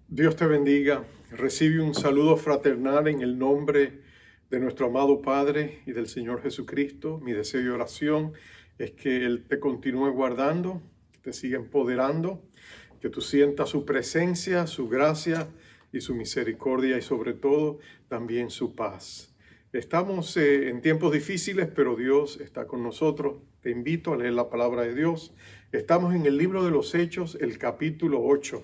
Dios te bendiga. Recibe un saludo fraternal en el nombre de nuestro amado Padre y del Señor Jesucristo. Mi deseo y oración es que Él te continúe guardando, que te siga empoderando, que tú sientas su presencia, su gracia y su misericordia y sobre todo también su paz. Estamos en tiempos difíciles, pero Dios está con nosotros. Te invito a leer la palabra de Dios. Estamos en el libro de los Hechos, el capítulo 8.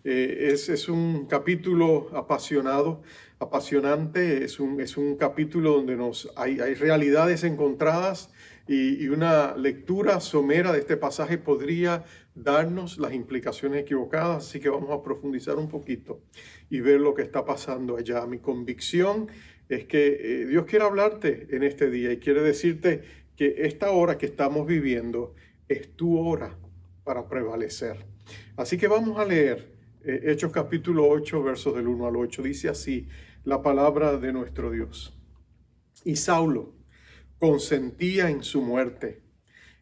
Es un capítulo apasionante, es un capítulo donde hay realidades encontradas y una lectura somera de este pasaje podría darnos las implicaciones equivocadas, así que vamos a profundizar un poquito y ver lo que está pasando allá. Mi convicción es que Dios quiere hablarte en este día y quiere decirte que esta hora que estamos viviendo es tu hora para prevalecer. Así que vamos a leer Hechos capítulo 8, versos del 1 al 8. Dice así la palabra de nuestro Dios. Y Saulo consentía en su muerte.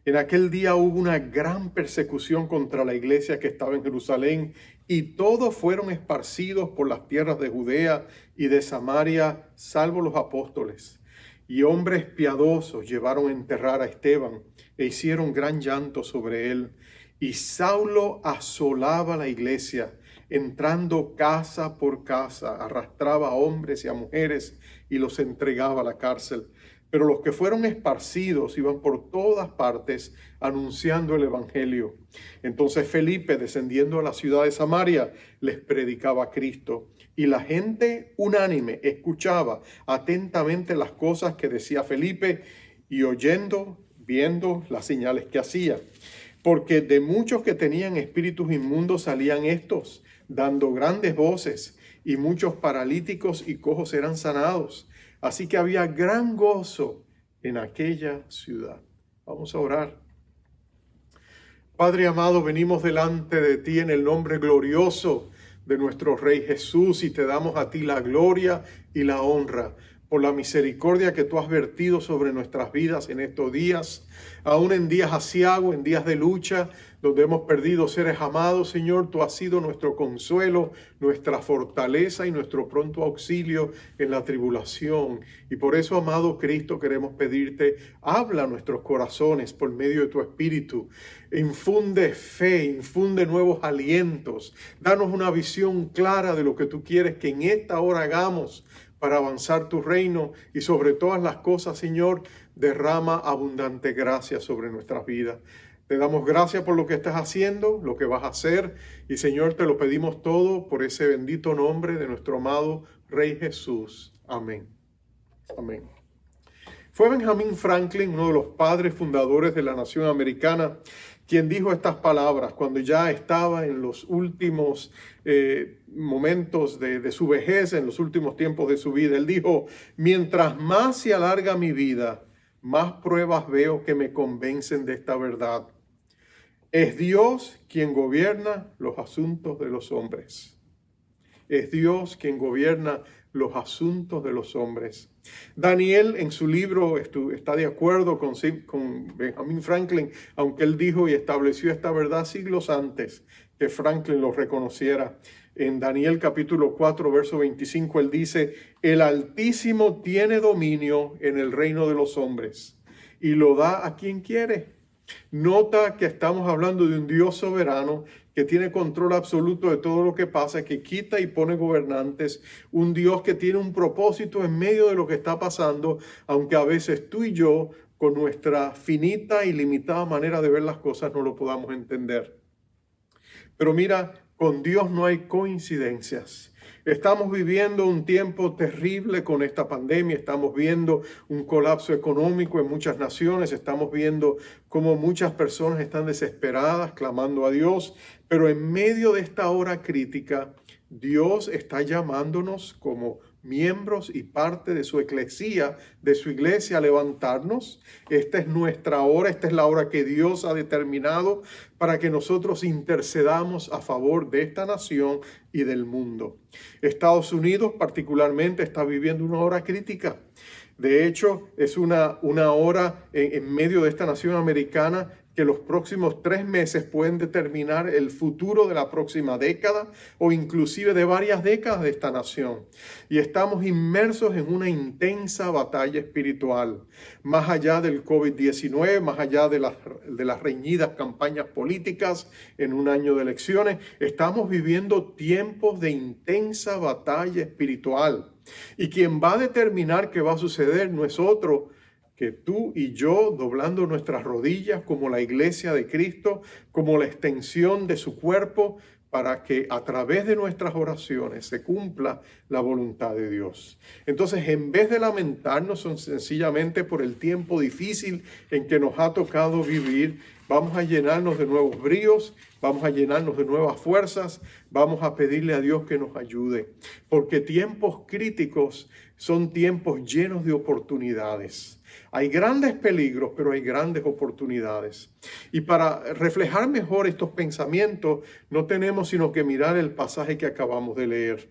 En aquel día hubo una gran persecución contra la iglesia que estaba en Jerusalén, y todos fueron esparcidos por las tierras de Judea y de Samaria, salvo los apóstoles. Y hombres piadosos llevaron a enterrar a Esteban e hicieron gran llanto sobre él. Y Saulo asolaba la iglesia, entrando casa por casa, arrastraba a hombres y a mujeres y los entregaba a la cárcel. Pero los que fueron esparcidos iban por todas partes anunciando el evangelio. Entonces Felipe, descendiendo a la ciudad de Samaria, les predicaba a Cristo. Y la gente unánime escuchaba atentamente las cosas que decía Felipe y viendo las señales que hacía. Porque de muchos que tenían espíritus inmundos salían estos, dando grandes voces, y muchos paralíticos y cojos eran sanados. Así que había gran gozo en aquella ciudad. Vamos a orar. Padre amado, venimos delante de ti en el nombre glorioso de nuestro Rey Jesús y te damos a ti la gloria y la honra por la misericordia que tú has vertido sobre nuestras vidas en estos días, aún en días aciagos, en días de lucha, donde hemos perdido seres amados. Señor, tú has sido nuestro consuelo, nuestra fortaleza y nuestro pronto auxilio en la tribulación. Y por eso, amado Cristo, queremos pedirte, habla a nuestros corazones por medio de tu Espíritu. Infunde fe, infunde nuevos alientos. Danos una visión clara de lo que tú quieres que en esta hora hagamos para avanzar tu reino, y sobre todas las cosas, Señor, derrama abundante gracia sobre nuestras vidas. Te damos gracias por lo que estás haciendo, lo que vas a hacer, y Señor, te lo pedimos todo por ese bendito nombre de nuestro amado Rey Jesús. Amén. Amén. Fue Benjamin Franklin, uno de los padres fundadores de la nación americana, quien dijo estas palabras cuando ya estaba en los últimos momentos de su vejez, en los últimos tiempos de su vida. Él dijo: mientras más se alarga mi vida, más pruebas veo que me convencen de esta verdad. Es Dios quien gobierna los asuntos de los hombres. Es Dios quien gobierna los asuntos de los hombres. Daniel en su libro está de acuerdo con Benjamin Franklin, aunque él dijo y estableció esta verdad siglos antes que Franklin lo reconociera. En Daniel capítulo 4, verso 25, él dice: el Altísimo tiene dominio en el reino de los hombres y lo da a quien quiere. Nota que estamos hablando de un Dios soberano que tiene control absoluto de todo lo que pasa, que quita y pone gobernantes, un Dios que tiene un propósito en medio de lo que está pasando, aunque a veces tú y yo, con nuestra finita y limitada manera de ver las cosas, no lo podamos entender. Pero mira, con Dios no hay coincidencias. Estamos viviendo un tiempo terrible con esta pandemia, estamos viendo un colapso económico en muchas naciones, estamos viendo cómo muchas personas están desesperadas, clamando a Dios, pero en medio de esta hora crítica, Dios está llamándonos como miembros y parte de su eclesía, de su iglesia, a levantarnos. Esta es nuestra hora, esta es la hora que Dios ha determinado para que nosotros intercedamos a favor de esta nación y del mundo. Estados Unidos particularmente está viviendo una hora crítica. De hecho, es una hora en medio de esta nación americana que los próximos 3 meses pueden determinar el futuro de la próxima década o inclusive de varias décadas de esta nación. Y estamos inmersos en una intensa batalla espiritual, más allá del COVID-19, más allá de las reñidas campañas políticas en un año de elecciones. Estamos viviendo tiempos de intensa batalla espiritual. Y quien va a determinar qué va a suceder no es otro que tú y yo, doblando nuestras rodillas como la iglesia de Cristo, como la extensión de su cuerpo, para que a través de nuestras oraciones se cumpla la voluntad de Dios. Entonces, en vez de lamentarnos sencillamente por el tiempo difícil en que nos ha tocado vivir, vamos a llenarnos de nuevos bríos, vamos a llenarnos de nuevas fuerzas, vamos a pedirle a Dios que nos ayude, porque tiempos críticos son tiempos llenos de oportunidades. Hay grandes peligros, pero hay grandes oportunidades. Y para reflejar mejor estos pensamientos, no tenemos sino que mirar el pasaje que acabamos de leer.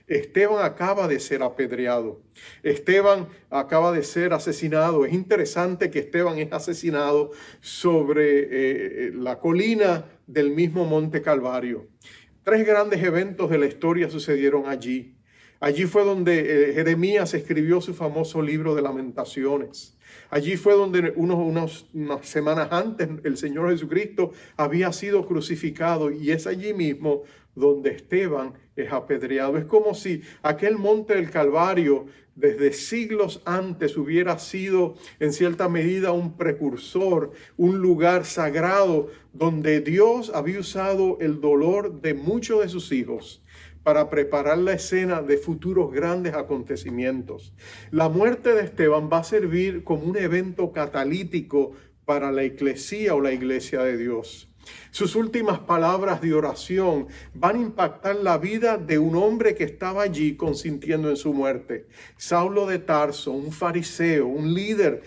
Esteban acaba de ser apedreado. Esteban acaba de ser asesinado. Es interesante que Esteban es asesinado sobre la colina del mismo Monte Calvario. 3 grandes eventos de la historia sucedieron allí. Allí fue donde Jeremías escribió su famoso libro de Lamentaciones. Allí fue donde unas semanas antes el Señor Jesucristo había sido crucificado, y es allí mismo donde Esteban es apedreado. Es como si aquel monte del Calvario desde siglos antes hubiera sido en cierta medida un precursor, un lugar sagrado donde Dios había usado el dolor de muchos de sus hijos para preparar la escena de futuros grandes acontecimientos. La muerte de Esteban va a servir como un evento catalítico para la eclesía o la iglesia de Dios. Sus últimas palabras de oración van a impactar la vida de un hombre que estaba allí consintiendo en su muerte. Saulo de Tarso, un fariseo, un líder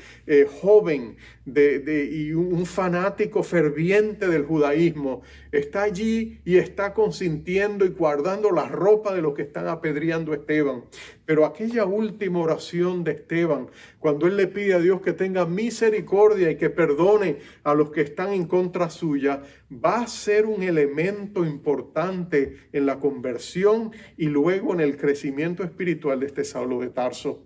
joven y un fanático ferviente del judaísmo, está allí y está consintiendo y guardando la ropa de los que están apedreando a Esteban. Pero aquella última oración de Esteban, cuando él le pide a Dios que tenga misericordia y que perdone a los que están en contra suya, va a ser un elemento importante en la conversión y luego en el crecimiento espiritual de este Saulo de Tarso.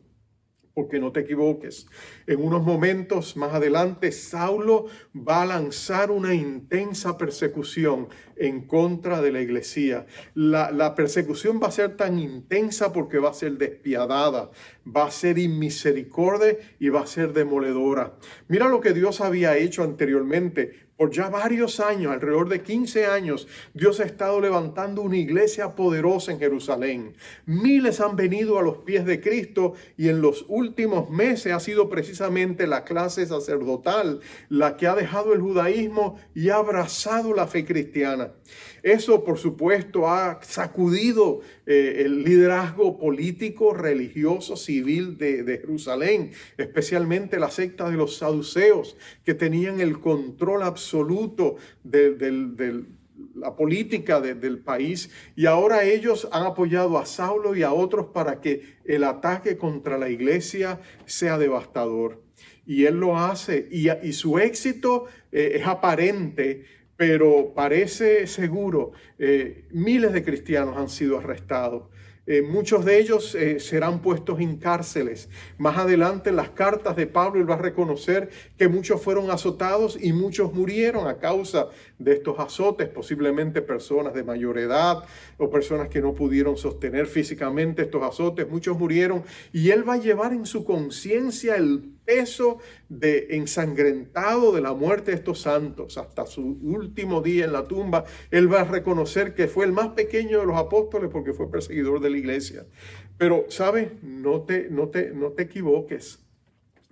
Porque no te equivoques, en unos momentos más adelante Saulo va a lanzar una intensa persecución en contra de la iglesia. La persecución va a ser tan intensa porque va a ser despiadada, va a ser inmisericordia y va a ser demoledora. Mira lo que Dios había hecho anteriormente. Por ya varios años, alrededor de 15 años, Dios ha estado levantando una iglesia poderosa en Jerusalén. Miles han venido a los pies de Cristo, y en los últimos meses ha sido precisamente la clase sacerdotal la que ha dejado el judaísmo y ha abrazado la fe cristiana. Eso, por supuesto, ha sacudido el liderazgo político, religioso, civil de Jerusalén, especialmente la secta de los saduceos, que tenían el control absoluto de la política del país, y ahora ellos han apoyado a Saulo y a otros para que el ataque contra la iglesia sea devastador. Y él lo hace, y su éxito es aparente, pero parece seguro. Miles de cristianos han sido arrestados. Muchos de ellos serán puestos en cárceles. Más adelante en las cartas de Pablo él va a reconocer que muchos fueron azotados y muchos murieron a causa de estos azotes, posiblemente personas de mayor edad o personas que no pudieron sostener físicamente estos azotes. Muchos murieron, y él va a llevar en su conciencia el peso ensangrentado de la muerte de estos santos. Hasta su último día en la tumba, él va a reconocer que fue el más pequeño de los apóstoles porque fue perseguidor de la iglesia. Pero, ¿sabes? No te equivoques,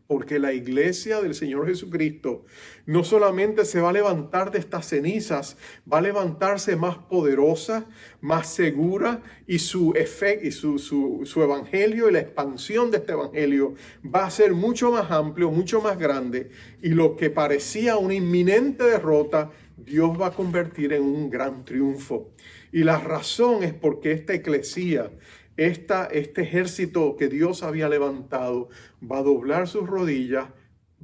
porque la iglesia del Señor Jesucristo no solamente se va a levantar de estas cenizas, va a levantarse más poderosa, más segura, y su evangelio y la expansión de este evangelio va a ser mucho más amplio, mucho más grande, y lo que parecía una inminente derrota, Dios va a convertir en un gran triunfo. Y la razón es porque esta eclesía, este ejército que Dios había levantado, va a doblar sus rodillas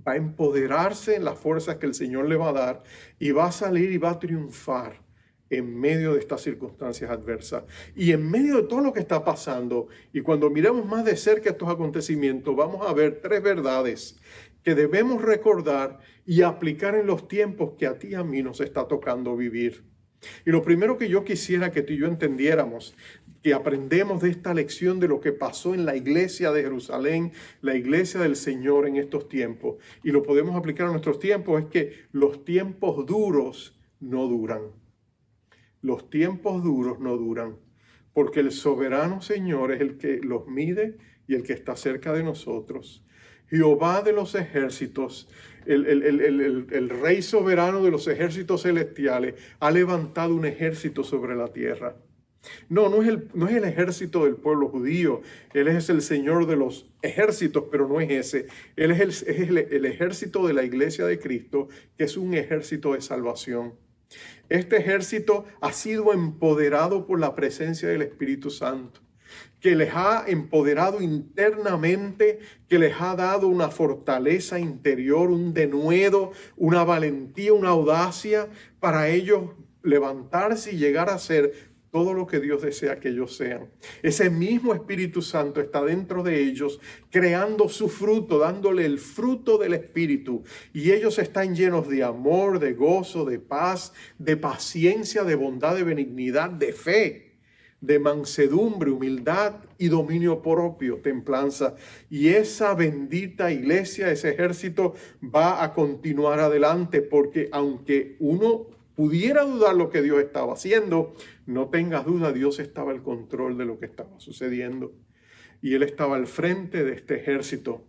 va a empoderarse en las fuerzas que el Señor le va a dar y va a salir y va a triunfar en medio de estas circunstancias adversas y en medio de todo lo que está pasando. Y cuando miremos más de cerca estos acontecimientos, vamos a ver tres verdades que debemos recordar y aplicar en los tiempos que a ti y a mí nos está tocando vivir. Y lo primero que yo quisiera que tú y yo entendiéramos, que aprendemos de esta lección de lo que pasó en la iglesia de Jerusalén, la iglesia del Señor en estos tiempos, y lo podemos aplicar a nuestros tiempos, es que los tiempos duros no duran. Los tiempos duros no duran, porque el soberano Señor es el que los mide y el que está cerca de nosotros. Jehová de los ejércitos, el rey soberano de los ejércitos celestiales, ha levantado un ejército sobre la tierra. No es el ejército del pueblo judío. Él es el Señor de los ejércitos, pero no es ese. Él es el ejército de la iglesia de Cristo, que es un ejército de salvación. Este ejército ha sido empoderado por la presencia del Espíritu Santo, que les ha empoderado internamente, que les ha dado una fortaleza interior, un denuedo, una valentía, una audacia para ellos levantarse y llegar a ser todo lo que Dios desea que ellos sean. Ese mismo Espíritu Santo está dentro de ellos, creando su fruto, dándole el fruto del Espíritu. Y ellos están llenos de amor, de gozo, de paz, de paciencia, de bondad, de benignidad, de fe, de mansedumbre, humildad y dominio propio, templanza. Y esa bendita iglesia, ese ejército va a continuar adelante, porque aunque uno pudiera dudar lo que Dios estaba haciendo, no tengas duda, Dios estaba al control de lo que estaba sucediendo. Y Él estaba al frente de este ejército.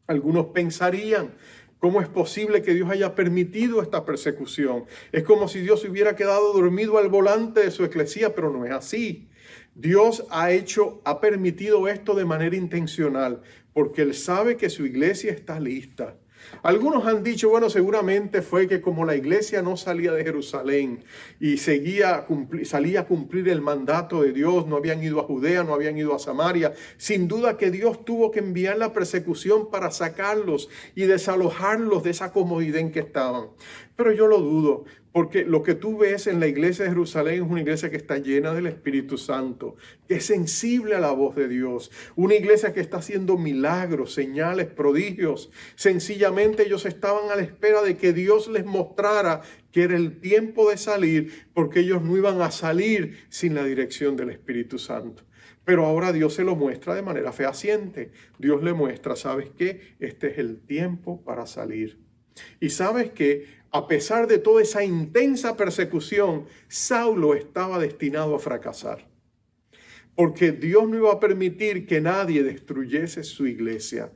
Algunos pensarían, ¿cómo es posible que Dios haya permitido esta persecución? Es como si Dios hubiera quedado dormido al volante de su eclesía, pero no es así. Dios ha permitido esto de manera intencional, porque Él sabe que su iglesia está lista. Algunos han dicho, bueno, seguramente fue que como la iglesia no salía de Jerusalén y salía a cumplir el mandato de Dios, no habían ido a Judea, no habían ido a Samaria, sin duda que Dios tuvo que enviar la persecución para sacarlos y desalojarlos de esa comodidad en que estaban. Pero yo lo dudo, porque lo que tú ves en la iglesia de Jerusalén es una iglesia que está llena del Espíritu Santo, que es sensible a la voz de Dios, una iglesia que está haciendo milagros, señales, prodigios. Sencillamente ellos estaban a la espera de que Dios les mostrara que era el tiempo de salir, porque ellos no iban a salir sin la dirección del Espíritu Santo. Pero ahora Dios se lo muestra de manera fehaciente. Dios le muestra, ¿sabes qué? Este es el tiempo para salir. Y sabes que a pesar de toda esa intensa persecución, Saulo estaba destinado a fracasar. Porque Dios no iba a permitir que nadie destruyese su iglesia,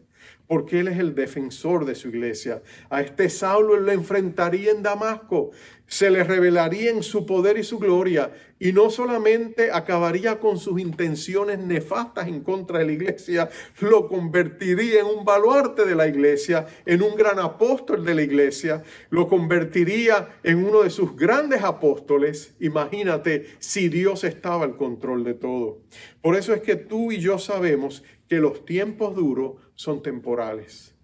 porque Él es el defensor de su iglesia. A este Saulo Él lo enfrentaría en Damasco, se le revelaría en su poder y su gloria, y no solamente acabaría con sus intenciones nefastas en contra de la iglesia, lo convertiría en un baluarte de la iglesia, en un gran apóstol de la iglesia, lo convertiría en uno de sus grandes apóstoles. Imagínate si Dios estaba al control de todo. Por eso es que tú y yo sabemos que los tiempos duros son temporales.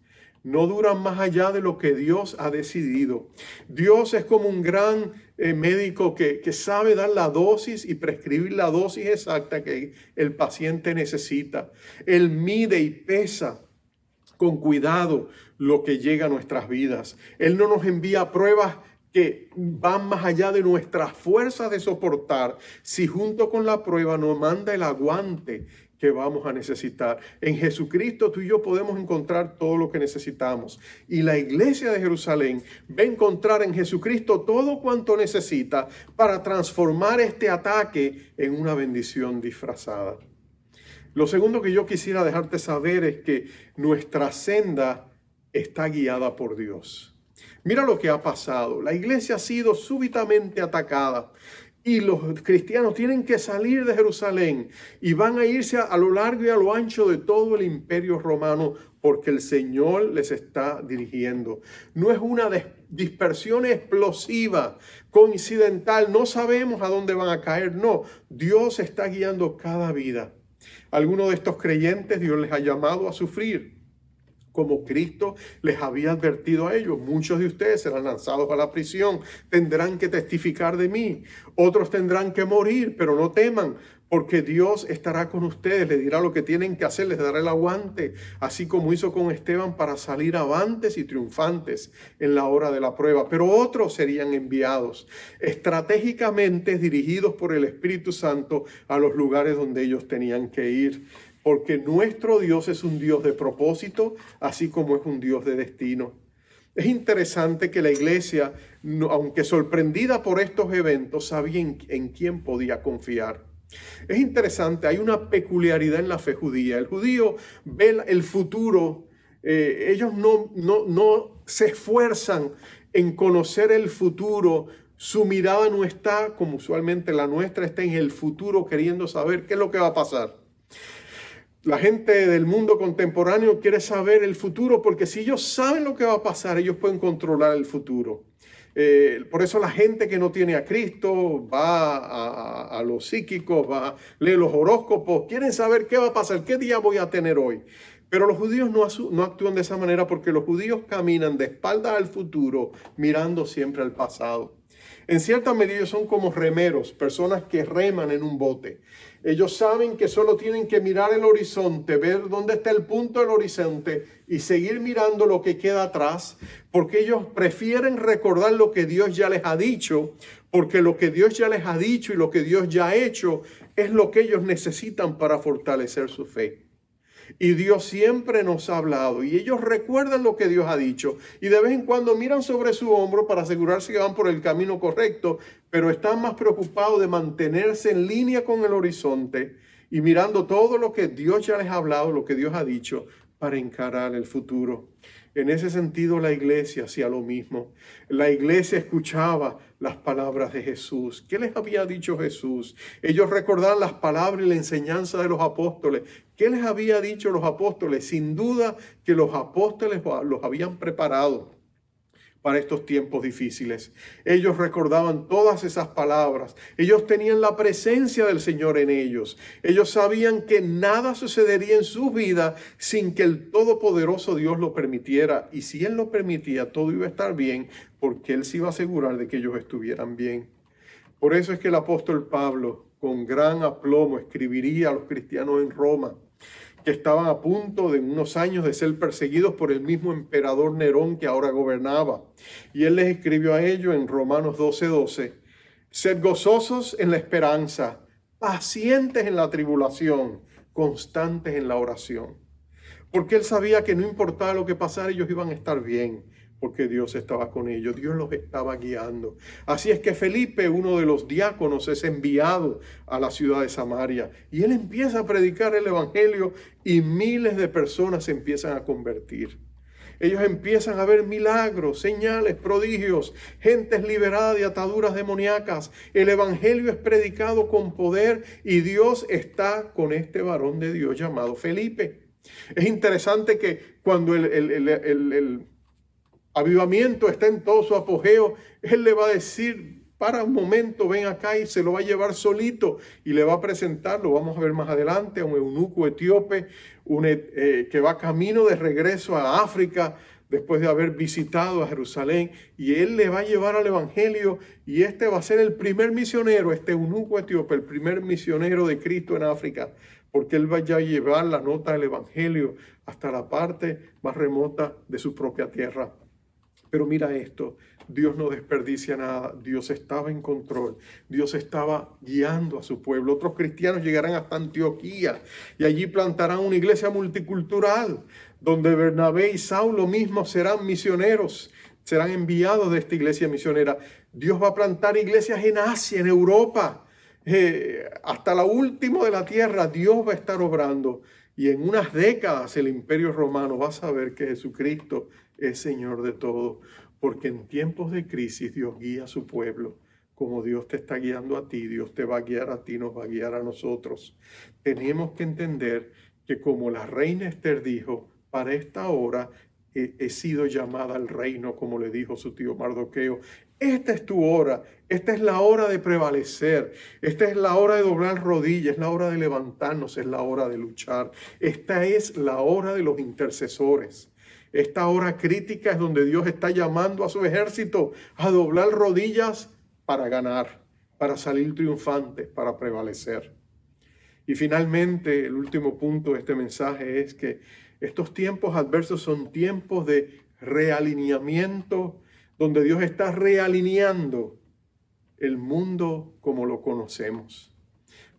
No duran más allá de lo que Dios ha decidido. Dios es como un gran médico que sabe dar la dosis y prescribir la dosis exacta que el paciente necesita. Él mide y pesa con cuidado lo que llega a nuestras vidas. Él no nos envía pruebas que van más allá de nuestras fuerzas de soportar, si junto con la prueba nos manda el aguante que vamos a necesitar. En Jesucristo tú y yo podemos encontrar todo lo que necesitamos. Y la iglesia de Jerusalén va a encontrar en Jesucristo todo cuanto necesita para transformar este ataque en una bendición disfrazada. Lo segundo que yo quisiera dejarte saber es que nuestra senda está guiada por Dios. Mira lo que ha pasado. La iglesia ha sido súbitamente atacada. Y los cristianos tienen que salir de Jerusalén y van a irse a lo largo y a lo ancho de todo el imperio romano, porque el Señor les está dirigiendo. No es una dispersión explosiva, coincidental, no sabemos a dónde van a caer, no. Dios está guiando cada vida. Algunos de estos creyentes Dios les ha llamado a sufrir. como Cristo les había advertido a ellos. Muchos de ustedes serán lanzados a la prisión, tendrán que testificar de mí. Otros tendrán que morir, pero no teman, porque Dios estará con ustedes, les dirá lo que tienen que hacer, les dará el aguante, así como hizo con Esteban para salir avantes y triunfantes en la hora de la prueba. Pero otros serían enviados estratégicamente, dirigidos por el Espíritu Santo a los lugares donde ellos tenían que ir. Porque nuestro Dios es un Dios de propósito, así como es un Dios de destino. Es interesante que la iglesia, aunque sorprendida por estos eventos, sabía en quién podía confiar. Es interesante, hay una peculiaridad en la fe judía. El judío ve el futuro, ellos no se esfuerzan en conocer el futuro. Su mirada no está, como usualmente la nuestra, está en el futuro, queriendo saber qué es lo que va a pasar. La gente del mundo contemporáneo quiere saber el futuro porque si ellos saben lo que va a pasar, ellos pueden controlar el futuro. Por eso la gente que no tiene a Cristo va a los psíquicos, lee los horóscopos, quieren saber qué va a pasar, qué día voy a tener hoy. Pero los judíos no actúan de esa manera porque los judíos caminan de espaldas al futuro, mirando siempre al pasado. En cierta medida ellos son como remeros, personas que reman en un bote. Ellos saben que solo tienen que mirar el horizonte, ver dónde está el punto del horizonte y seguir mirando lo que queda atrás, porque ellos prefieren recordar lo que Dios ya les ha dicho, porque lo que Dios ya les ha dicho y lo que Dios ya ha hecho es lo que ellos necesitan para fortalecer su fe. Y Dios siempre nos ha hablado y ellos recuerdan lo que Dios ha dicho y de vez en cuando miran sobre su hombro para asegurarse que van por el camino correcto, pero están más preocupados de mantenerse en línea con el horizonte y mirando todo lo que Dios ya les ha hablado, lo que Dios ha dicho para encarar el futuro. En ese sentido, la iglesia hacía lo mismo. La iglesia escuchaba las palabras de Jesús. ¿Qué les había dicho Jesús? Ellos recordaban las palabras y la enseñanza de los apóstoles. ¿Qué les había dicho los apóstoles? Sin duda que los apóstoles los habían preparado para estos tiempos difíciles. Ellos recordaban todas esas palabras. Ellos tenían la presencia del Señor en ellos. Ellos sabían que nada sucedería en su vida sin que el Todopoderoso Dios lo permitiera. Y si Él lo permitía, todo iba a estar bien, porque Él se iba a asegurar de que ellos estuvieran bien. Por eso es que el apóstol Pablo, con gran aplomo, escribiría a los cristianos en Roma, que estaban a punto de unos años de ser perseguidos por el mismo emperador Nerón que ahora gobernaba. Y él les escribió a ellos en Romanos 12:12, sed gozosos en la esperanza, pacientes en la tribulación, constantes en la oración. Porque él sabía que no importaba lo que pasara, ellos iban a estar bien, porque Dios estaba con ellos, Dios los estaba guiando. Así es que Felipe, uno de los diáconos, es enviado a la ciudad de Samaria y él empieza a predicar el evangelio y miles de personas se empiezan a convertir. Ellos empiezan a ver milagros, señales, prodigios, gentes liberadas de ataduras demoníacas. El evangelio es predicado con poder y Dios está con este varón de Dios llamado Felipe. Es interesante que cuando el avivamiento está en todo su apogeo, él le va a decir, para un momento, ven acá, y se lo va a llevar solito y le va a presentar, lo vamos a ver más adelante, a un eunuco etíope que va camino de regreso a África después de haber visitado a Jerusalén, y él le va a llevar al evangelio y este va a ser el primer misionero, este eunuco etíope, el primer misionero de Cristo en África, porque él va a llevar la nota del evangelio hasta la parte más remota de su propia tierra. Pero mira esto, Dios no desperdicia nada, Dios estaba en control, Dios estaba guiando a su pueblo. Otros cristianos llegarán hasta Antioquía y allí plantarán una iglesia multicultural, donde Bernabé y Saulo mismos serán misioneros, serán enviados de esta iglesia misionera. Dios va a plantar iglesias en Asia, en Europa, hasta la última de la tierra. Dios va a estar obrando. Y en unas décadas el Imperio Romano va a saber que Jesucristo es Señor de todo, porque en tiempos de crisis Dios guía a su pueblo. Como Dios te está guiando a ti, Dios te va a guiar a ti, nos va a guiar a nosotros. Tenemos que entender que como la reina Esther dijo, para esta hora he sido llamada al reino, como le dijo su tío Mardoqueo. Esta es tu hora, esta es la hora de prevalecer, esta es la hora de doblar rodillas, es la hora de levantarnos, es la hora de luchar. Esta es la hora de los intercesores. Esta hora crítica es donde Dios está llamando a su ejército a doblar rodillas para ganar, para salir triunfantes, para prevalecer. Y finalmente, el último punto de este mensaje es que estos tiempos adversos son tiempos de realineamiento, donde Dios está realineando el mundo como lo conocemos.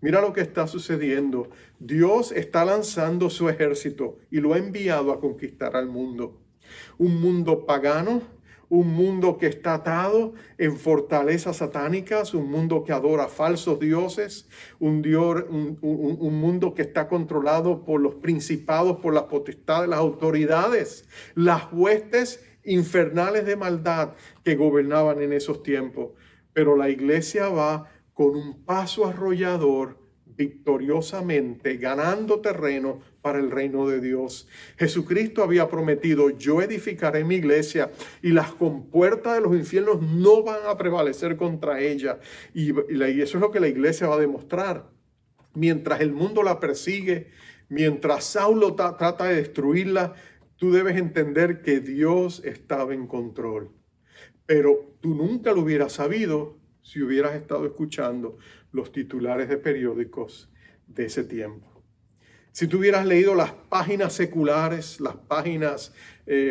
Mira lo que está sucediendo. Dios está lanzando su ejército y lo ha enviado a conquistar al mundo. Un mundo pagano, un mundo que está atado en fortalezas satánicas, un mundo que adora falsos dioses, un mundo que está controlado por los principados, por las potestades, las autoridades, las huestes infernales de maldad que gobernaban en esos tiempos. Pero la iglesia va con un paso arrollador, victoriosamente, ganando terreno para el reino de Dios. Jesucristo había prometido: yo edificaré mi iglesia y las compuertas de los infiernos no van a prevalecer contra ella. Y eso es lo que la iglesia va a demostrar. Mientras el mundo la persigue, mientras Saulo trata de destruirla, tú debes entender que Dios estaba en control. Pero tú nunca lo hubieras sabido si hubieras estado escuchando los titulares de periódicos de ese tiempo. Si tú hubieras leído las páginas seculares, las páginas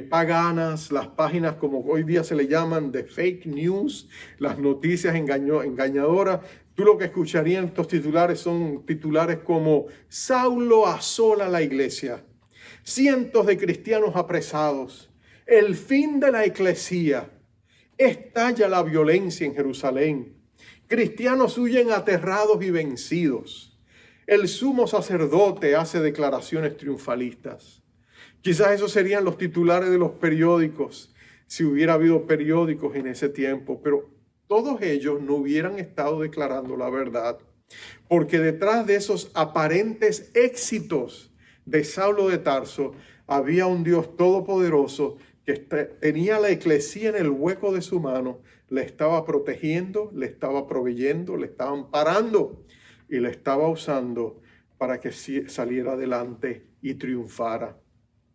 paganas, las páginas como hoy día se le llaman de fake news, las noticias engañadoras, tú lo que escucharías en estos titulares son titulares como: Saulo asola la iglesia, cientos de cristianos apresados, el fin de la eclesía, estalla la violencia en Jerusalén, cristianos huyen aterrados y vencidos, el sumo sacerdote hace declaraciones triunfalistas. Quizás esos serían los titulares de los periódicos, si hubiera habido periódicos en ese tiempo, pero todos ellos no hubieran estado declarando la verdad, porque detrás de esos aparentes éxitos de Saulo de Tarso había un Dios todopoderoso que tenía la eclesía en el hueco de su mano, le estaba protegiendo, le estaba proveyendo, le estaba amparando y le estaba usando para que saliera adelante y triunfara.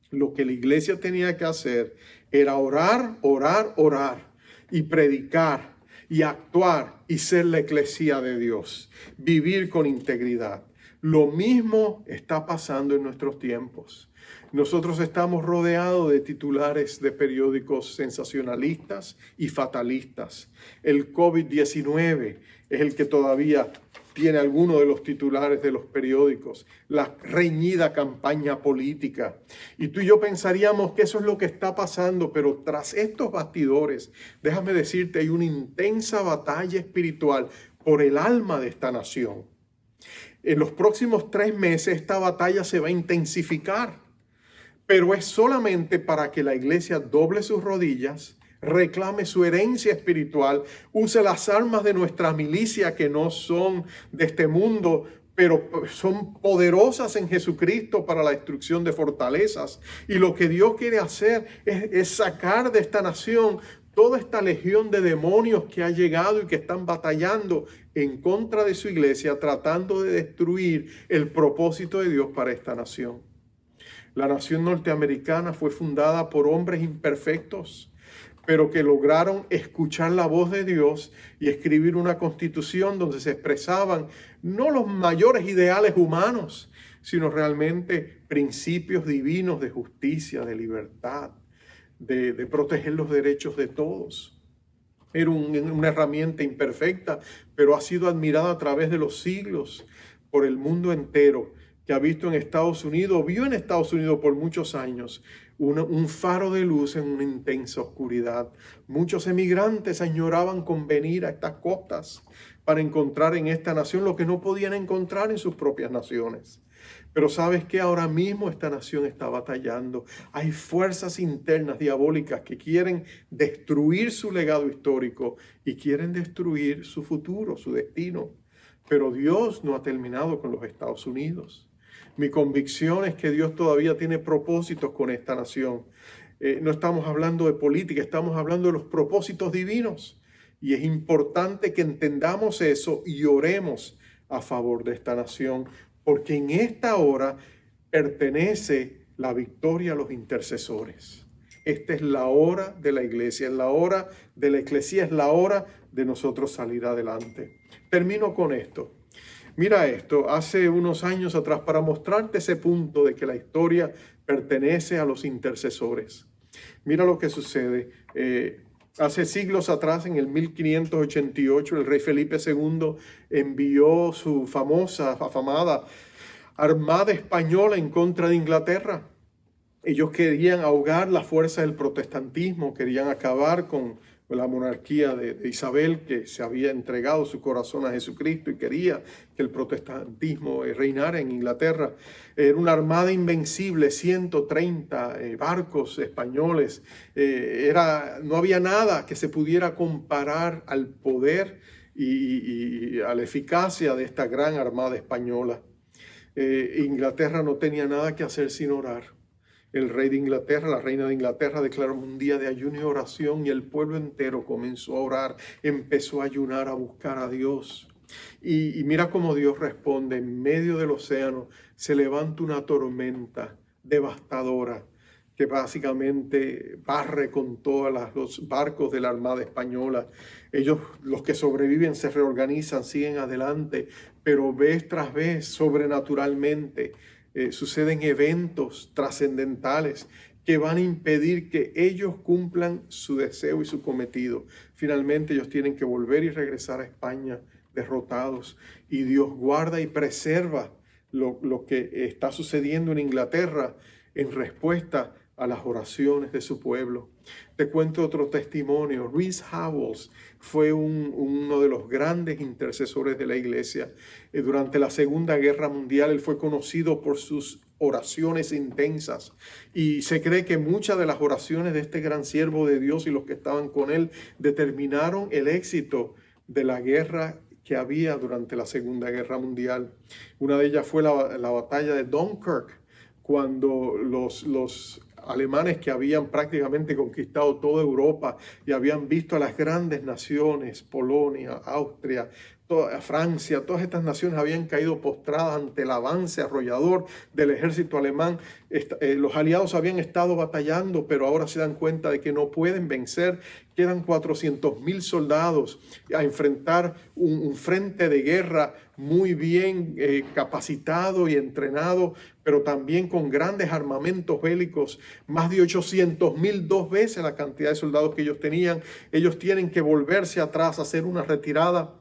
Lo que la iglesia tenía que hacer era orar, orar, orar y predicar y actuar y ser la eclesía de Dios, vivir con integridad. Lo mismo está pasando en nuestros tiempos. Nosotros estamos rodeados de titulares de periódicos sensacionalistas y fatalistas. El COVID-19 es el que todavía tiene algunos de los titulares de los periódicos, la reñida campaña política. Y tú y yo pensaríamos que eso es lo que está pasando, pero tras estos bastidores, déjame decirte, hay una intensa batalla espiritual por el alma de esta nación. En los próximos 3 meses esta batalla se va a intensificar, pero es solamente para que la iglesia doble sus rodillas, reclame su herencia espiritual, use las armas de nuestra milicia que no son de este mundo, pero son poderosas en Jesucristo para la destrucción de fortalezas. Y lo que Dios quiere hacer es sacar de esta nación toda esta legión de demonios que ha llegado y que están batallando en contra de su iglesia, tratando de destruir el propósito de Dios para esta nación. La nación norteamericana fue fundada por hombres imperfectos, pero que lograron escuchar la voz de Dios y escribir una constitución donde se expresaban no los mayores ideales humanos, sino realmente principios divinos de justicia, de libertad, de proteger los derechos de todos. Era una herramienta imperfecta, pero ha sido admirada a través de los siglos por el mundo entero, que ha visto en Estados Unidos, vio en Estados Unidos por muchos años un faro de luz en una intensa oscuridad. Muchos emigrantes añoraban con venir a estas costas para encontrar en esta nación lo que no podían encontrar en sus propias naciones. Pero ¿sabes qué? Ahora mismo esta nación está batallando. Hay fuerzas internas diabólicas que quieren destruir su legado histórico y quieren destruir su futuro, su destino. Pero Dios no ha terminado con los Estados Unidos. Mi convicción es que Dios todavía tiene propósitos con esta nación. No estamos hablando de política, estamos hablando de los propósitos divinos. Y es importante que entendamos eso y oremos a favor de esta nación, porque en esta hora pertenece la victoria a los intercesores. Esta es la hora de la iglesia, es la hora de la eclesía, es la hora de nosotros salir adelante. Termino con esto. Mira esto, hace unos años atrás, para mostrarte ese punto de que la historia pertenece a los intercesores. Mira lo que sucede. Hace siglos atrás, en el 1588, el rey Felipe II envió su afamada armada española en contra de Inglaterra. Ellos querían ahogar la fuerza del protestantismo, querían acabar con la monarquía de Isabel, que se había entregado su corazón a Jesucristo y quería que el protestantismo reinara en Inglaterra. Era una armada invencible, 130 barcos españoles. No había nada que se pudiera comparar al poder y a la eficacia de esta gran armada española. Inglaterra no tenía nada que hacer sin orar. El rey de Inglaterra, la reina de Inglaterra declaró un día de ayuno y oración y el pueblo entero comenzó a orar, empezó a ayunar, a buscar a Dios. Y mira cómo Dios responde. En medio del océano se levanta una tormenta devastadora que básicamente barre con todos los barcos de la Armada Española. Ellos, los que sobreviven, se reorganizan, siguen adelante, pero vez tras vez, sobrenaturalmente, suceden eventos trascendentales que van a impedir que ellos cumplan su deseo y su cometido. Finalmente ellos tienen que volver y regresar a España derrotados, y Dios guarda y preserva lo que está sucediendo en Inglaterra en respuesta a las oraciones de su pueblo. Te cuento otro testimonio. Rees Howells fue uno de los grandes intercesores de la iglesia. Durante la Segunda Guerra Mundial, él fue conocido por sus oraciones intensas. Y se cree que muchas de las oraciones de este gran siervo de Dios y los que estaban con él determinaron el éxito de la guerra que había durante la Segunda Guerra Mundial. Una de ellas fue la batalla de Dunkirk, cuando los alemanes, que habían prácticamente conquistado toda Europa y habían visto a las grandes naciones, Polonia, Austria, Francia, todas estas naciones habían caído postradas ante el avance arrollador del ejército alemán. Los aliados habían estado batallando, pero ahora se dan cuenta de que no pueden vencer. Quedan 400,000 soldados a enfrentar un frente de guerra muy bien capacitado y entrenado, pero también con grandes armamentos bélicos, más de 800,000, 2 veces la cantidad de soldados que ellos tenían. Ellos tienen que volverse atrás, hacer una retirada,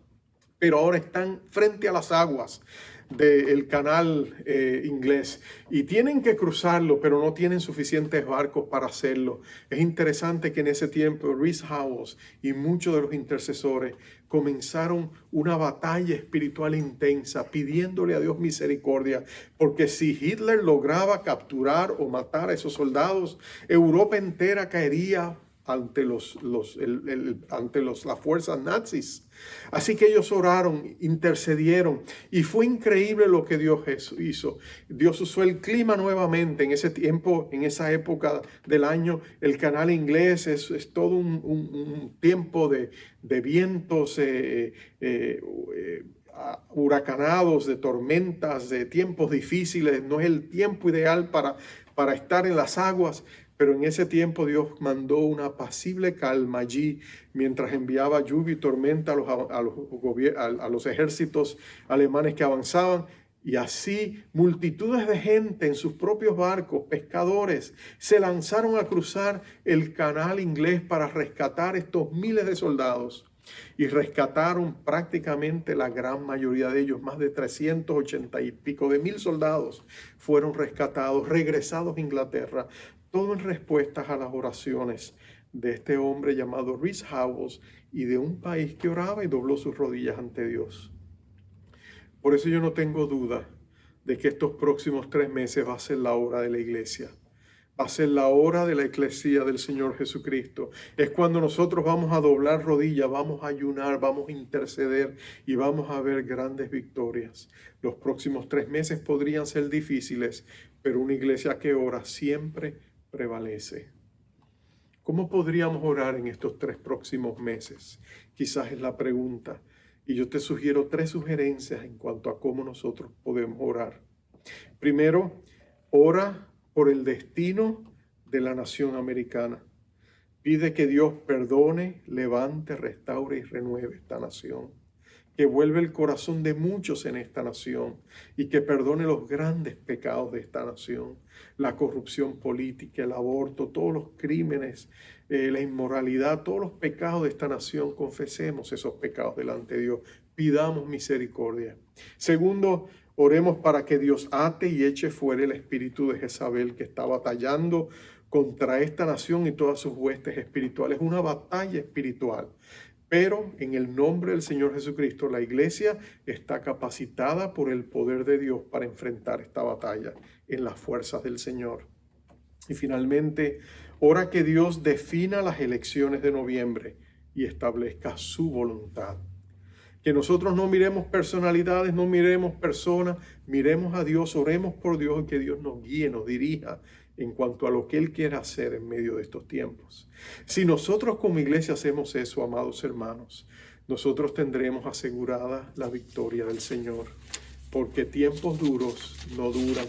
pero ahora están frente a las aguas del canal inglés y tienen que cruzarlo, pero no tienen suficientes barcos para hacerlo. Es interesante que en ese tiempo Rees Howells y muchos de los intercesores comenzaron una batalla espiritual intensa, pidiéndole a Dios misericordia, porque si Hitler lograba capturar o matar a esos soldados, Europa entera caería ante las fuerzas nazis. Así que ellos oraron, intercedieron, y fue increíble lo que Dios hizo. Dios usó el clima nuevamente. En ese tiempo, en esa época del año, el canal inglés es todo un tiempo de vientos huracanados, de tormentas, de tiempos difíciles. No es el tiempo ideal para estar en las aguas. Pero en ese tiempo Dios mandó una apacible calma allí, mientras enviaba lluvia y tormenta a los ejércitos alemanes que avanzaban. Y así multitudes de gente en sus propios barcos, pescadores, se lanzaron a cruzar el canal inglés para rescatar estos miles de soldados. Y rescataron prácticamente la gran mayoría de ellos. Más de 380 y pico de mil soldados fueron rescatados, regresados a Inglaterra. Todo en respuestas a las oraciones de este hombre llamado Rees Howells y de un país que oraba y dobló sus rodillas ante Dios. Por eso yo no tengo duda de que estos próximos 3 meses va a ser la hora de la iglesia. Va a ser la hora de la eclesía del Señor Jesucristo. Es cuando nosotros vamos a doblar rodillas, vamos a ayunar, vamos a interceder y vamos a ver grandes victorias. Los próximos 3 meses podrían ser difíciles, pero una iglesia que ora siempre prevalece. ¿Cómo podríamos orar en estos 3 próximos meses? Quizás es la pregunta. Y yo te sugiero 3 sugerencias en cuanto a cómo nosotros podemos orar. Primero, ora por el destino de la nación americana. Pide que Dios perdone, levante, restaure y renueve esta nación. Que vuelva el corazón de muchos en esta nación y que perdone los grandes pecados de esta nación. La corrupción política, el aborto, todos los crímenes, la inmoralidad, todos los pecados de esta nación. Confesemos esos pecados delante de Dios. Pidamos misericordia. Segundo, oremos para que Dios ate y eche fuera el espíritu de Jezabel que está batallando contra esta nación y todas sus huestes espirituales. Una batalla espiritual. Pero en el nombre del Señor Jesucristo, la iglesia está capacitada por el poder de Dios para enfrentar esta batalla en las fuerzas del Señor. Y finalmente, ora que Dios defina las elecciones de noviembre y establezca su voluntad. Que nosotros no miremos personalidades, no miremos personas, miremos a Dios, oremos por Dios y que Dios nos guíe, nos dirija en cuanto a lo que Él quiere hacer en medio de estos tiempos. Si nosotros como iglesia hacemos eso, amados hermanos, nosotros tendremos asegurada la victoria del Señor, porque tiempos duros no duran,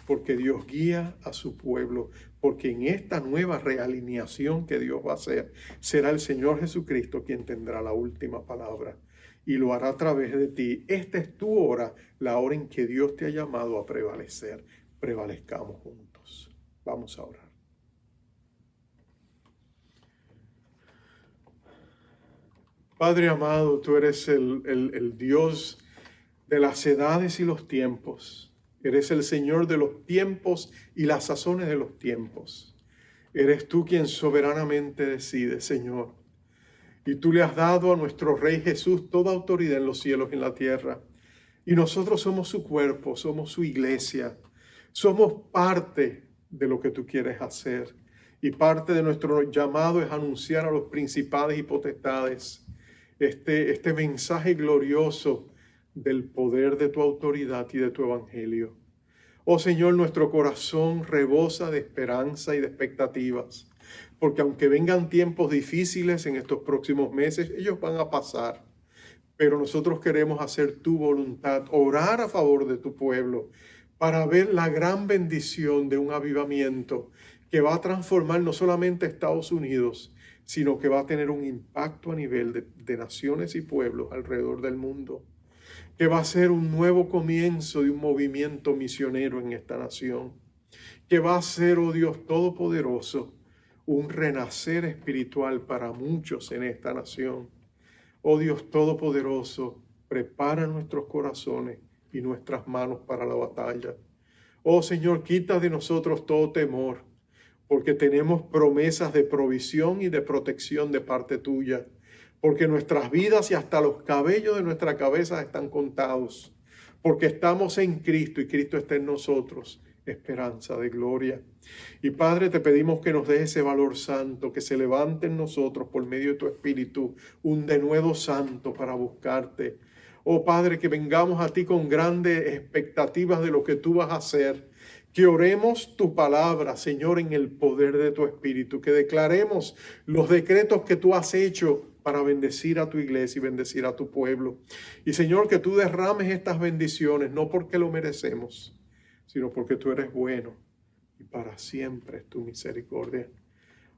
porque Dios guía a su pueblo, porque en esta nueva realineación que Dios va a hacer, será el Señor Jesucristo quien tendrá la última palabra y lo hará a través de ti. Esta es tu hora, la hora en que Dios te ha llamado a prevalecer. Prevalezcamos juntos. Vamos a orar. Padre amado, tú eres el Dios de las edades y los tiempos. Eres el Señor de los tiempos y las sazones de los tiempos. Eres tú quien soberanamente decide, Señor. Y tú le has dado a nuestro Rey Jesús toda autoridad en los cielos y en la tierra. Y nosotros somos su cuerpo, somos su iglesia. Somos parte de lo que tú quieres hacer. Y parte de nuestro llamado es anunciar a los principados y potestades este mensaje glorioso del poder de tu autoridad y de tu evangelio. Oh Señor, nuestro corazón rebosa de esperanza y de expectativas, porque aunque vengan tiempos difíciles en estos próximos meses, ellos van a pasar. Pero nosotros queremos hacer tu voluntad, orar a favor de tu pueblo, para ver la gran bendición de un avivamiento que va a transformar no solamente a Estados Unidos, sino que va a tener un impacto a nivel de naciones y pueblos alrededor del mundo, que va a ser un nuevo comienzo de un movimiento misionero en esta nación, que va a ser, oh Dios Todopoderoso, un renacer espiritual para muchos en esta nación. Oh Dios Todopoderoso, prepara nuestros corazones y nuestras manos para la batalla. Oh Señor, quita de nosotros todo temor, porque tenemos promesas de provisión y de protección de parte tuya, porque nuestras vidas y hasta los cabellos de nuestra cabeza están contados, porque estamos en Cristo y Cristo está en nosotros, esperanza de gloria. Y Padre, te pedimos que nos des ese valor santo, que se levante en nosotros por medio de tu Espíritu un denuedo santo para buscarte. Oh Padre, que vengamos a ti con grandes expectativas de lo que tú vas a hacer. Que oremos tu palabra, Señor, en el poder de tu Espíritu. Que declaremos los decretos que tú has hecho para bendecir a tu iglesia y bendecir a tu pueblo. Y Señor, que tú derrames estas bendiciones, no porque lo merecemos, sino porque tú eres bueno y para siempre es tu misericordia.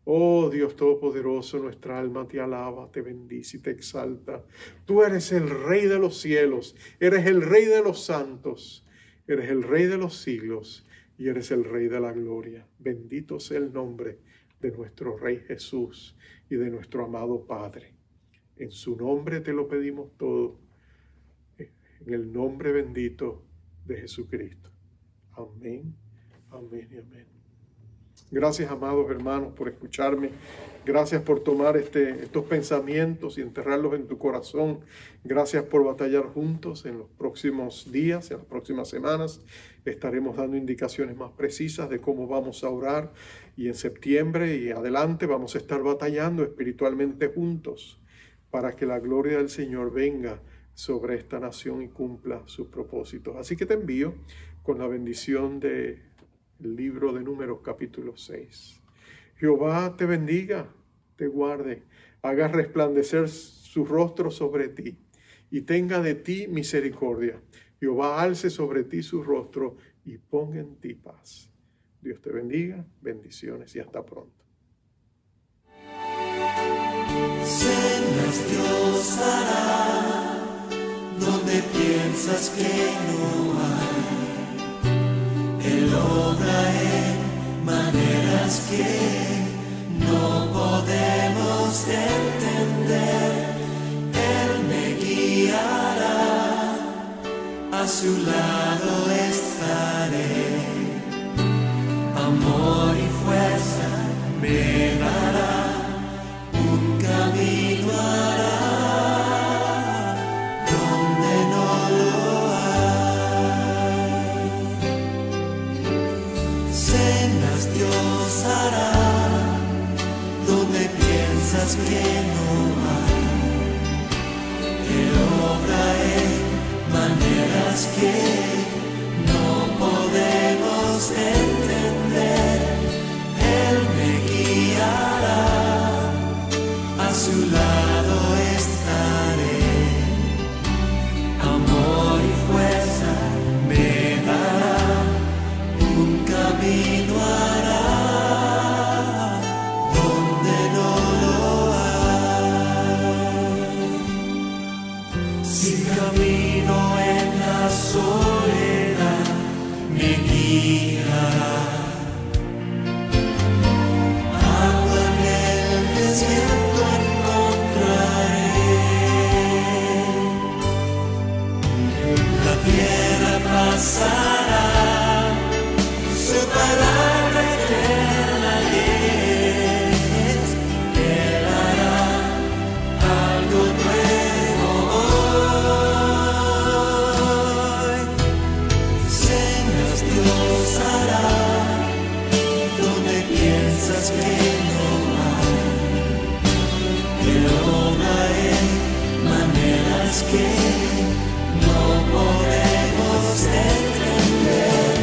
Oh Dios Todopoderoso, nuestra alma te alaba, te bendice y te exalta. Tú eres el Rey de los cielos, eres el Rey de los santos, eres el Rey de los siglos y eres el Rey de la gloria. Bendito sea el nombre de nuestro Rey Jesús y de nuestro amado Padre. En su nombre te lo pedimos todo, en el nombre bendito de Jesucristo. Amén, amén y amén. Gracias, amados hermanos, por escucharme. Gracias por tomar estos pensamientos y enterrarlos en tu corazón. Gracias por batallar juntos. En los próximos días, en las próximas semanas, estaremos dando indicaciones más precisas de cómo vamos a orar. Y en septiembre y adelante vamos a estar batallando espiritualmente juntos para que la gloria del Señor venga sobre esta nación y cumpla sus propósitos. Así que te envío con la bendición del libro de Números capítulo 6. Jehová te bendiga, te guarde, haga resplandecer su rostro sobre ti y tenga de ti misericordia. Jehová alce sobre ti su rostro y ponga en ti paz. Dios te bendiga, bendiciones y hasta pronto. Cenas Dios hará donde piensas que no hay. Él obra en maneras que no podemos entender. Él me guiará, a su lado estaré. Amor y fuerza me dará. Camino hará donde no lo hay. Cenas Dios hará donde piensas que no hay. Él obra en maneras que no podemos entender. Él me guiará. A su lado estaré, amor y fuerza me dará, un camino hará donde no lo hay. Si camino en la soledad, me guiará. Agua en el desierto pasará, su palabra eterna es, Él hará algo nuevo hoy. Cenas Dios hará donde piensas que no hay. Él obra en maneras que no podemos entender.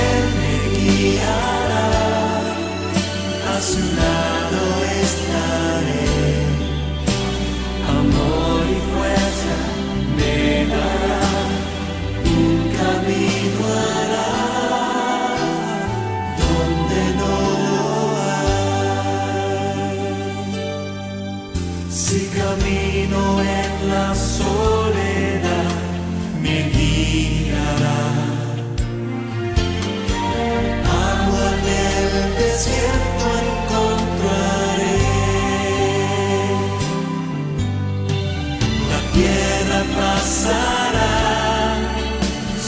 Él me guiará, a su lado estaré. Amor y fuerza me dará, un camino hará donde no lo hay. Si camino en la soledad, me guiará. Agua en el desierto encontraré. La tierra pasará,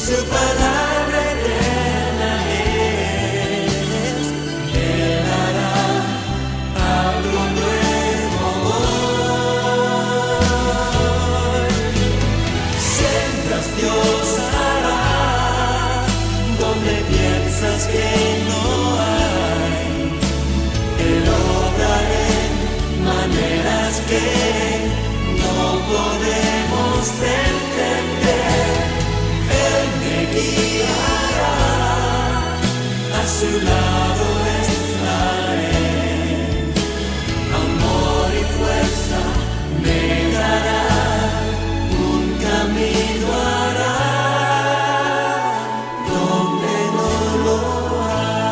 su palabra eterna es. Él hará algo nuevo hoy. Sendas Dios hará donde piensas que no hay. Él obra en maneras que no podemos entender. Él me guiará, a su lado estaré. Amor y fuerza me dará, un camino hará donde no lo hay.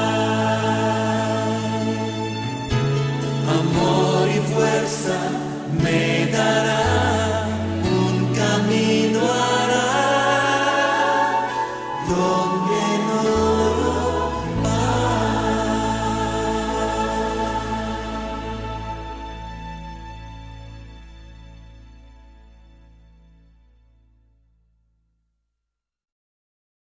Amor y fuerza me dará, un camino hará donde